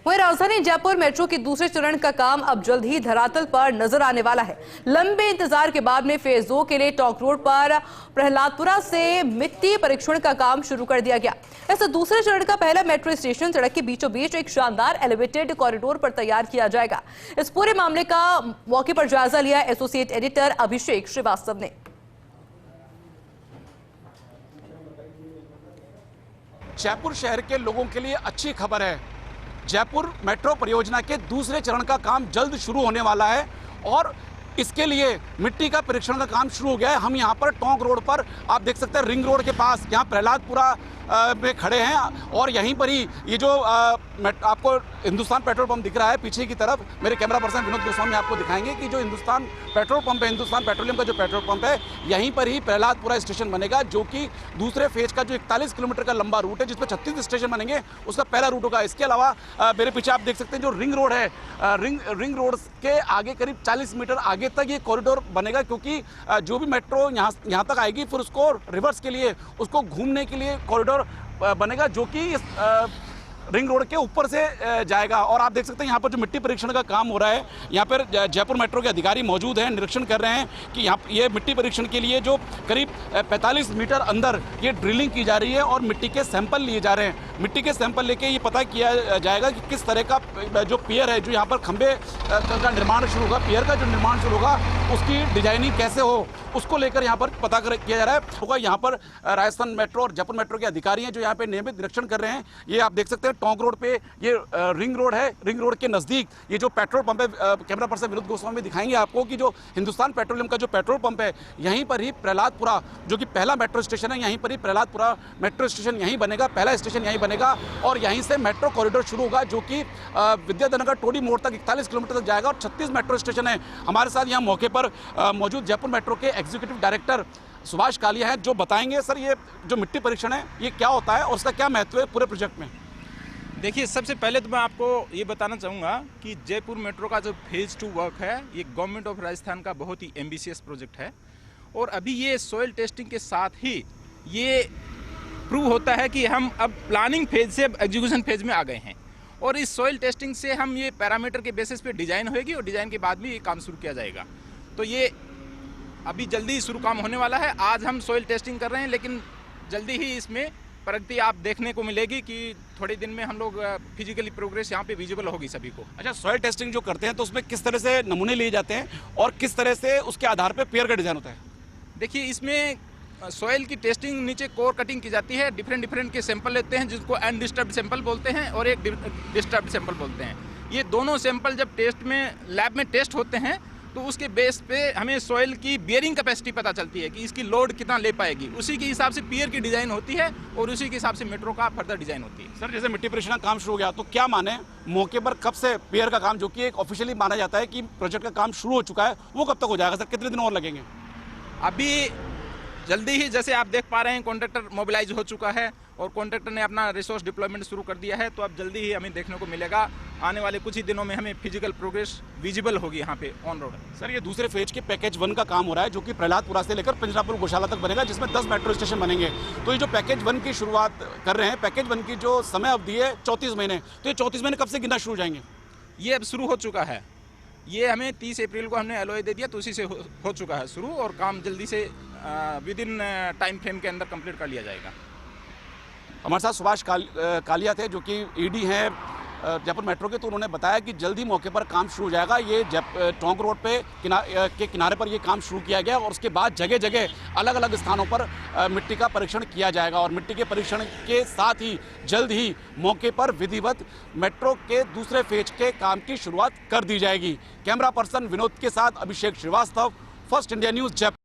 वहीं राजधानी जयपुर मेट्रो के दूसरे चरण का काम अब जल्द ही धरातल पर नजर आने वाला है। लंबे इंतजार के बाद में फेज 2 के लिए टोंक रोड पर प्रहलादपुरा से मिट्टी परीक्षण का काम शुरू कर दिया गया। इस दूसरे चरण का पहला मेट्रो स्टेशन सड़क के बीचों बीच एक शानदार एलिवेटेड कॉरिडोर पर तैयार किया जाएगा। इस पूरे मामले का मौके पर जायजा लिया एसोसिएट एडिटर अभिषेक श्रीवास्तव ने। जयपुर शहर के लोगों के लिए अच्छी खबर है। जयपुर मेट्रो परियोजना के दूसरे चरण का काम जल्द शुरू होने वाला है और इसके लिए मिट्टी का परीक्षण का काम शुरू हो गया है। हम यहाँ पर टोंक रोड पर आप देख सकते हैं, रिंग रोड के पास यहाँ प्रहलादपुरा में खड़े हैं और यहीं पर ही ये जो आपको हिंदुस्तान पेट्रोल पंप दिख रहा है पीछे की तरफ, मेरे कैमरा पर्सन विनोद गोस्वामी आपको दिखाएंगे कि जो हिंदुस्तान पेट्रोल पंप है, हिंदुस्तान पेट्रोलियम का जो पेट्रोल पंप है, यहीं पर ही प्रहलादपुरा स्टेशन बनेगा, जो कि दूसरे फेज का जो 41 किलोमीटर का लंबा रूट है जिसमें 36 स्टेशन बनेंगे, उसका पहला रूट होगा। इसके अलावा मेरे पीछे आप देख सकते हैं जो रिंग रोड है, रिंग रोड के आगे करीब 40 मीटर आगे तक ये कॉरिडोर बनेगा, क्योंकि जो भी मेट्रो यहाँ तक आएगी फिर उसको रिवर्स के लिए, उसको घूमने के लिए कॉरिडोर बनेगा जो कि रिंग रोड के ऊपर से जाएगा। और आप देख सकते हैं यहाँ पर जो मिट्टी परीक्षण का काम हो रहा है, यहाँ पर जयपुर मेट्रो के अधिकारी मौजूद हैं, निरीक्षण कर रहे हैं कि यहाँ ये मिट्टी परीक्षण के लिए जो करीब 45 मीटर अंदर ये ड्रिलिंग की जा रही है और मिट्टी के सैंपल लिए जा रहे हैं। मिट्टी के सैंपल लेके ये पता किया जाएगा कि किस तरह का जो पियर है, जो यहाँ पर खंबे का निर्माण शुरू होगा, पियर का जो निर्माण शुरू होगा उसकी डिजाइनिंग कैसे हो, उसको लेकर यहाँ पर पता किया जा रहा है। होगा यहाँ पर राजस्थान मेट्रो और जयपुर मेट्रो के अधिकारी हैं जो यहाँ पे नियमित निरीक्षण कर रहे हैं। ये आप देख सकते हैं टोंक रोड पे ये रिंग रोड है, रिंग रोड के नजदीक ये जो पेट्रोल पंप है, कैमरा पर्सन विनोद गोस्वामी दिखाएंगे आपको कि जो हिंदुस्तान पेट्रोलियम का जो पेट्रोल पंप है, यहीं पर ही प्रहलादपुरा जो कि पहला मेट्रो स्टेशन है, यहीं पर ही प्रहलादपुरा मेट्रो स्टेशन यहीं बनेगा, पहला स्टेशन यहीं बनेगा और यहीं से मेट्रो कॉरिडोर शुरू होगा जो कि विद्याधर टोडी मोड़ तक 41 किलोमीटर तक जाएगा और 36 मेट्रो स्टेशन है। हमारे साथ यहाँ मौके पर मौजूद जयपुर मेट्रो के एग्जीक्यूटिव डायरेक्टर सुभाष कालिया है जो बताएंगे, सर ये जो मिट्टी परीक्षण है ये क्या होता है और उसका क्या महत्व है पूरे प्रोजेक्ट में। देखिए, सबसे पहले तो मैं आपको ये बताना चाहूँगा कि जयपुर मेट्रो का जो फेज़ 2 वर्क है, ये गवर्नमेंट ऑफ राजस्थान का बहुत ही एम्बिशियस प्रोजेक्ट है और अभी ये सॉइल टेस्टिंग के साथ ही ये प्रूव होता है कि हम अब प्लानिंग फेज से एग्जीक्यूशन फेज में आ गए हैं और इस सॉइल टेस्टिंग से हम ये पैरामीटर के बेसिस पे डिज़ाइन होगी और डिज़ाइन के बाद भी ये काम शुरू किया जाएगा। तो ये अभी जल्दी शुरू काम होने वाला है। आज हम सॉइल टेस्टिंग कर रहे हैं, लेकिन जल्दी ही इसमें प्रगति आप देखने को मिलेगी कि थोड़े दिन में हम लोग फिजिकली प्रोग्रेस यहाँ पे विजिबल होगी सभी को। अच्छा, सॉइल टेस्टिंग जो करते हैं तो उसमें किस तरह से नमूने लिए जाते हैं और किस तरह से उसके आधार पे पेयर का डिजाइन होता है? देखिए, इसमें सॉइल की टेस्टिंग नीचे कोर कटिंग की जाती है, डिफरेंट के सैंपल लेते हैं जिसको अनडिस्टर्ब्ड सैंपल बोलते हैं और एक डिस्टर्ब्ड सैंपल बोलते हैं। ये दोनों सैंपल जब टेस्ट में लैब में टेस्ट होते हैं तो उसके बेस पे हमें सॉइल की बियरिंग कैपेसिटी पता चलती है कि इसकी लोड कितना ले पाएगी, उसी के हिसाब से पियर की डिज़ाइन होती है और उसी के हिसाब से मेट्रो का फर्दर डिज़ाइन होती है। सर, जैसे मिट्टी परीक्षण का काम शुरू हो गया तो क्या माने मौके पर कब से पियर का काम, जो कि एक ऑफिशियली माना जाता है कि प्रोजेक्ट का काम शुरू हो चुका है, वो कब तक हो जाएगा? सर, कितने दिन और लगेंगे? अभी जल्दी ही, जैसे आप देख पा रहे हैं, कॉन्ट्रैक्टर मोबिलाइज हो चुका है और कॉन्ट्रैक्टर ने अपना रिसोर्स डिप्लॉयमेंट शुरू कर दिया है। तो अब जल्दी ही हमें देखने को मिलेगा, आने वाले कुछ ही दिनों में हमें फिजिकल प्रोग्रेस विजिबल होगी यहाँ पे ऑन रोड। सर, ये दूसरे फेज के पैकेज 1 का काम हो रहा है जो कि प्रहलादपुरा से लेकर पंजरापुर गौशाला तक बनेगा, जिसमें 10 मेट्रो स्टेशन बनेंगे। तो ये जो पैकेज 1 की शुरुआत कर रहे हैं, पैकेज 1 की जो समय अवधि है 34 महीने, तो ये 34 महीने कब से गिनना शुरू हो जाएंगे? ये अब शुरू हो चुका है। ये हमें 30 अप्रैल को हमने एलओए दे दिया, तो उसी से हो चुका है शुरू और काम जल्दी से विद इन टाइम फ्रेम के अंदर कंप्लीट कर लिया जाएगा। हमारे साथ सुभाष कालिया थे जो कि ईडी हैं जयपुर मेट्रो के, तो उन्होंने बताया कि जल्दी मौके पर काम शुरू हो जाएगा। ये टोंक रोड पे के किनारे पर ये काम शुरू किया गया और उसके बाद जगह जगह अलग अलग स्थानों पर मिट्टी का परीक्षण किया जाएगा और मिट्टी के परीक्षण के साथ ही जल्द ही मौके पर विधिवत मेट्रो के दूसरे फेज के काम की शुरुआत कर दी जाएगी। कैमरा पर्सन विनोद के साथ Abhishek Srivastava, first India news, Jaipur.